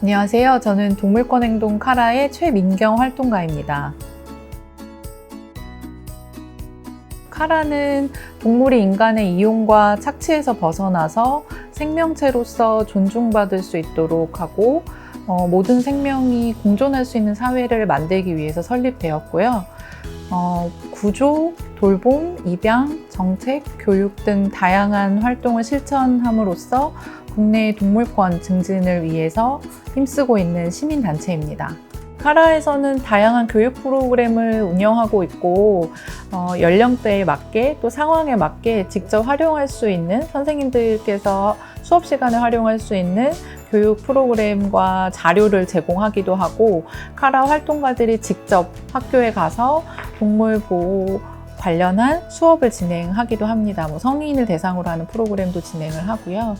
안녕하세요. 저는 동물권행동 카라의 최민경 활동가입니다. 카라는 동물이 인간의 이용과 착취에서 벗어나서 생명체로서 존중받을 수 있도록 하고 모든 생명이 공존할 수 있는 사회를 만들기 위해서 설립되었고요. 구조, 돌봄, 입양, 정책, 교육 등 다양한 활동을 실천함으로써 국내 동물권 증진을 위해서 힘쓰고 있는 시민단체입니다. 카라에서는 다양한 교육 프로그램을 운영하고 있고 연령대에 맞게 또 상황에 맞게 직접 활용할 수 있는 선생님들께서 수업 시간에 활용할 수 있는 교육 프로그램과 자료를 제공하기도 하고 카라 활동가들이 직접 학교에 가서 동물 보호 관련한 수업을 진행하기도 합니다. 성인을 대상으로 하는 프로그램도 진행을 하고요.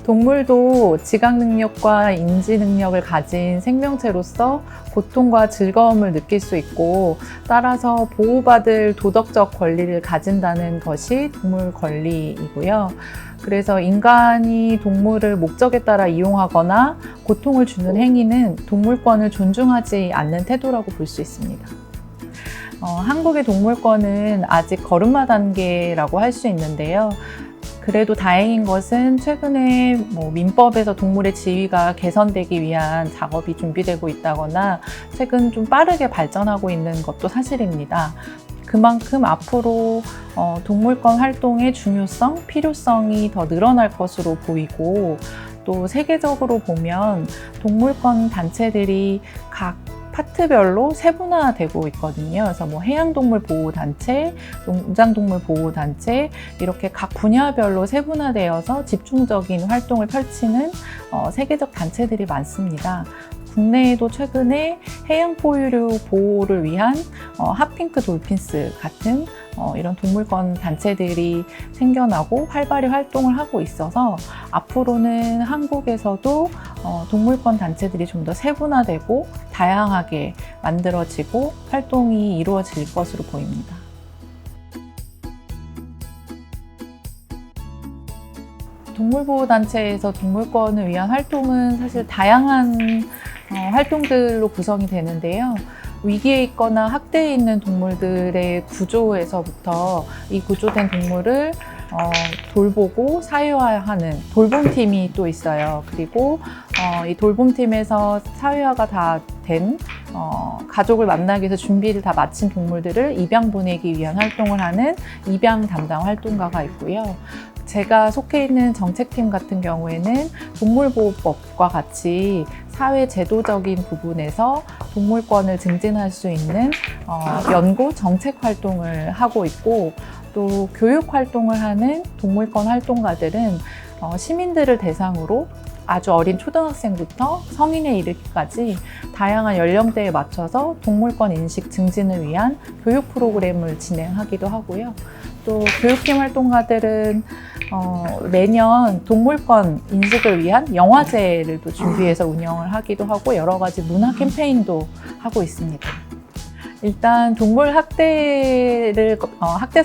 동물도 지각 능력과 인지 능력을 가진 생명체로서 고통과 즐거움을 느낄 수 있고 따라서 보호받을 도덕적 권리를 가진다는 것이 동물 권리이고요. 그래서 인간이 동물을 목적에 따라 이용하거나 고통을 주는 행위는 동물권을 존중하지 않는 태도라고 볼 수 있습니다. 한국의 동물권은 아직 걸음마 단계라고 할 수 있는데요. 그래도 다행인 것은 최근에 민법에서 동물의 지위가 개선되기 위한 작업이 준비되고 있다거나 최근 좀 빠르게 발전하고 있는 것도 사실입니다. 그만큼 앞으로 동물권 활동의 중요성, 필요성이 더 늘어날 것으로 보이고 또 세계적으로 보면 동물권 단체들이 각 파트별로 세분화되고 있거든요. 그래서 해양동물 보호단체, 농장동물 보호단체 이렇게 각 분야별로 세분화되어서 집중적인 활동을 펼치는 세계적 단체들이 많습니다. 국내에도 최근에 해양 포유류 보호를 위한 핫핑크 돌핀스 같은 이런 동물권 단체들이 생겨나고 활발히 활동을 하고 있어서 앞으로는 한국에서도 동물권 단체들이 좀 더 세분화되고 다양하게 만들어지고 활동이 이루어질 것으로 보입니다. 동물보호단체에서 동물권을 위한 활동은 사실 다양한 활동들로 구성이 되는데요. 위기에 있거나 학대에 있는 동물들의 구조에서부터 이 구조된 동물을 돌보고 사회화하는 돌봄팀이 또 있어요. 그리고 이 돌봄팀에서 사회화가 다 된 가족을 만나기 위해서 준비를 다 마친 동물들을 입양 보내기 위한 활동을 하는 입양 담당 활동가가 있고요. 제가 속해 있는 정책팀 같은 경우에는 동물보호법과 같이 사회 제도적인 부분에서 동물권을 증진할 수 있는 연구 정책 활동을 하고 있고 또 교육 활동을 하는 동물권 활동가들은 시민들을 대상으로 아주 어린 초등학생부터 성인에 이르기까지 다양한 연령대에 맞춰서 동물권 인식 증진을 위한 교육 프로그램을 진행하기도 하고요. 또 교육팀 활동가들은 매년 동물권 인식을 위한 영화제를 또 준비해서 운영을 하기도 하고 여러 가지 문화 캠페인도 하고 있습니다. 일단 동물 학대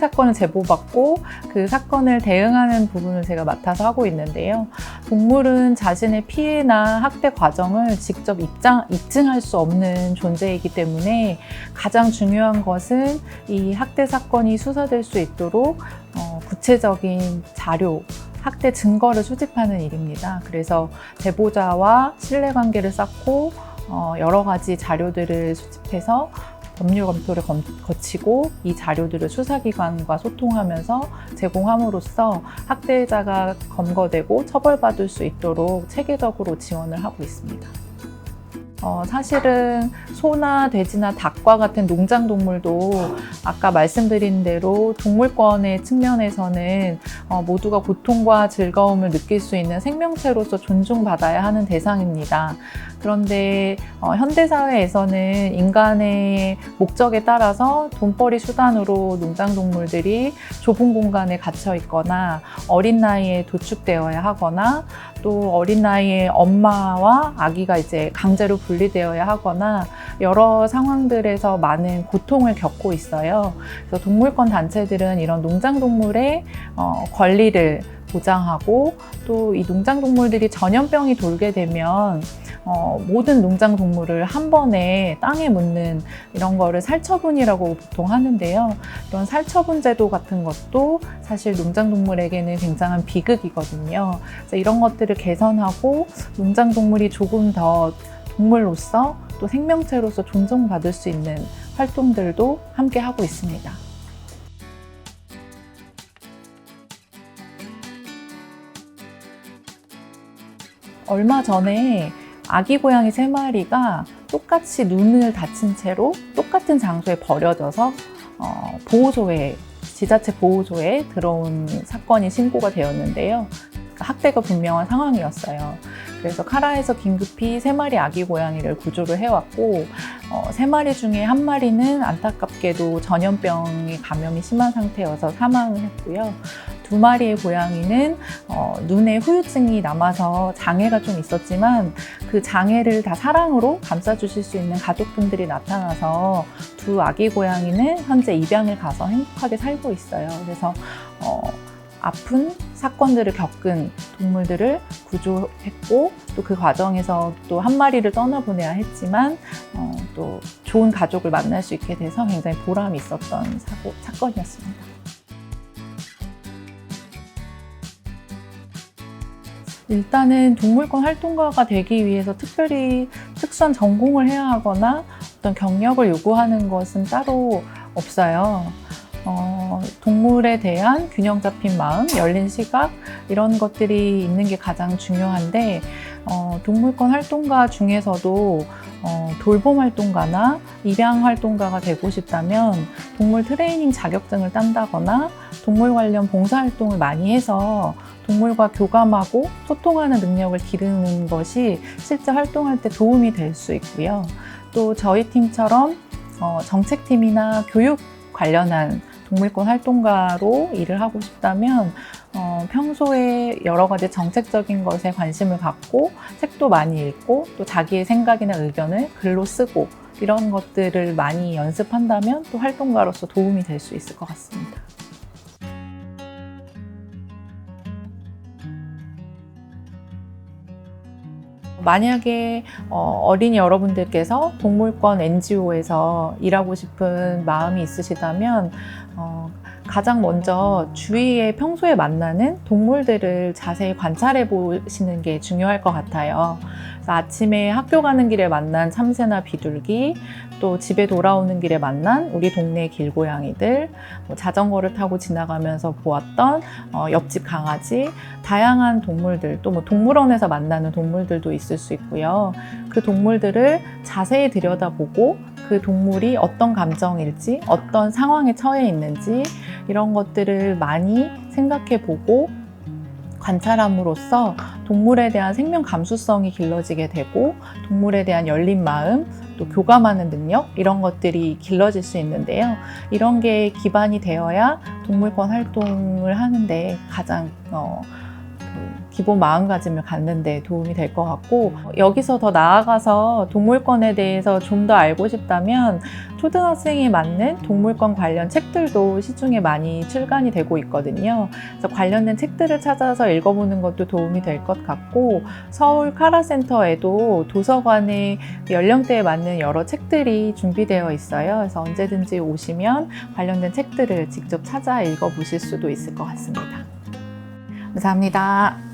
사건을 제보받고 그 사건을 대응하는 부분을 제가 맡아서 하고 있는데요. 동물은 자신의 피해나 학대 과정을 직접 입증할 수 없는 존재이기 때문에 가장 중요한 것은 이 학대 사건이 수사될 수 있도록 구체적인 자료, 학대 증거를 수집하는 일입니다. 그래서 제보자와 신뢰관계를 쌓고 여러 가지 자료들을 수집해서 법률 검토를 거치고 이 자료들을 수사기관과 소통하면서 제공함으로써 학대자가 검거되고 처벌받을 수 있도록 체계적으로 지원을 하고 있습니다. 사실은 소나 돼지나 닭과 같은 농장동물도 아까 말씀드린 대로 동물권의 측면에서는 모두가 고통과 즐거움을 느낄 수 있는 생명체로서 존중받아야 하는 대상입니다. 그런데 현대사회에서는 인간의 목적에 따라서 돈벌이 수단으로 농장동물들이 좁은 공간에 갇혀 있거나 어린 나이에 도축되어야 하거나 또 어린 나이에 엄마와 아기가 이제 강제로 분리되어야 하거나 여러 상황들에서 많은 고통을 겪고 있어요. 그래서 동물권 단체들은 이런 농장동물의 권리를 보장하고 또 이 농장동물들이 전염병이 돌게 되면 모든 농장동물을 한 번에 땅에 묻는 이런 거를 살처분이라고 보통 하는데요. 이런 살처분 제도 같은 것도 사실 농장동물에게는 굉장한 비극이거든요. 그래서 이런 것들을 개선하고 농장동물이 조금 더 동물로서 또 생명체로서 존중받을 수 있는 활동들도 함께 하고 있습니다. 얼마 전에 아기 고양이 3마리가 똑같이 눈을 다친 채로 똑같은 장소에 버려져서 지자체 보호소에 들어온 사건이 신고가 되었는데요. 학대가 분명한 상황이었어요. 그래서 카라에서 긴급히 3마리 아기 고양이를 구조를 해왔고 3마리 중에 1마리는 안타깝게도 전염병에 감염이 심한 상태여서 사망을 했고요. 2마리의 고양이는 눈에 후유증이 남아서 장애가 좀 있었지만 그 장애를 다 사랑으로 감싸주실 수 있는 가족분들이 나타나서 2 아기 고양이는 현재 입양을 가서 행복하게 살고 있어요. 그래서 아픈 사건들을 겪은 동물들을 구조했고 또 그 과정에서 또 1마리를 떠나보내야 했지만 또 좋은 가족을 만날 수 있게 돼서 굉장히 보람이 있었던 사건이었습니다. 일단은 동물권 활동가가 되기 위해서 특별히 특수한 전공을 해야 하거나 어떤 경력을 요구하는 것은 따로 없어요. 동물에 대한 균형 잡힌 마음, 열린 시각 이런 것들이 있는 게 가장 중요한데 동물권 활동가 중에서도 돌봄 활동가나 입양 활동가가 되고 싶다면 동물 트레이닝 자격증을 딴다거나 동물 관련 봉사 활동을 많이 해서 동물과 교감하고 소통하는 능력을 기르는 것이 실제 활동할 때 도움이 될 수 있고요. 또 저희 팀처럼 정책팀이나 교육 관련한 동물권 활동가로 일을 하고 싶다면 평소에 여러 가지 정책적인 것에 관심을 갖고 책도 많이 읽고 또 자기의 생각이나 의견을 글로 쓰고 이런 것들을 많이 연습한다면 또 활동가로서 도움이 될 수 있을 것 같습니다. 만약에 어린이 여러분들께서 동물권 NGO에서 일하고 싶은 마음이 있으시다면 가장 먼저 주위에 평소에 만나는 동물들을 자세히 관찰해 보시는 게 중요할 것 같아요. 그래서 아침에 학교 가는 길에 만난 참새나 비둘기, 또 집에 돌아오는 길에 만난 우리 동네 길고양이들, 자전거를 타고 지나가면서 보았던 옆집 강아지, 다양한 동물들, 또 동물원에서 만나는 동물들도 있을 수 있고요. 그 동물들을 자세히 들여다보고 그 동물이 어떤 감정일지, 어떤 상황에 처해 있는지 이런 것들을 많이 생각해 보고 관찰함으로써 동물에 대한 생명 감수성이 길러지게 되고 동물에 대한 열린 마음, 또 교감하는 능력 이런 것들이 길러질 수 있는데요. 이런 게 기반이 되어야 동물권 활동을 하는데 가장 기본 마음가짐을 갖는 데 도움이 될 것 같고 여기서 더 나아가서 동물권에 대해서 좀 더 알고 싶다면 초등학생에 맞는 동물권 관련 책들도 시중에 많이 출간이 되고 있거든요. 그래서 관련된 책들을 찾아서 읽어보는 것도 도움이 될 것 같고 서울 카라센터에도 도서관의 연령대에 맞는 여러 책들이 준비되어 있어요. 그래서 언제든지 오시면 관련된 책들을 직접 찾아 읽어보실 수도 있을 것 같습니다. 감사합니다.